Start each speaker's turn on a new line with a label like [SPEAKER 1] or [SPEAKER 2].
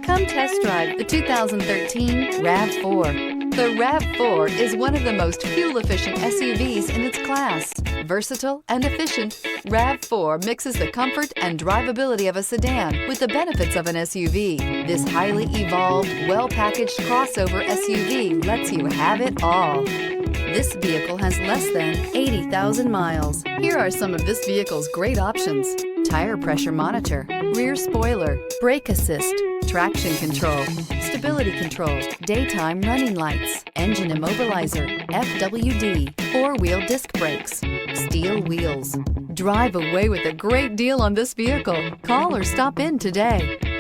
[SPEAKER 1] Come test drive the 2013 RAV4. The RAV4 is one of the most fuel-efficient SUVs in its class. Versatile and efficient, RAV4 mixes the comfort and drivability of a sedan with the benefits of an SUV. This highly evolved, well-packaged crossover SUV lets you have it all. This vehicle has less than 80,000 miles. Here are some of this vehicle's great options: tire pressure monitor, rear spoiler, brake assist, traction control, stability control, daytime running lights, engine immobilizer, FWD, four-wheel disc brakes, steel wheels. Drive away with a great deal on this vehicle. Call or stop in today.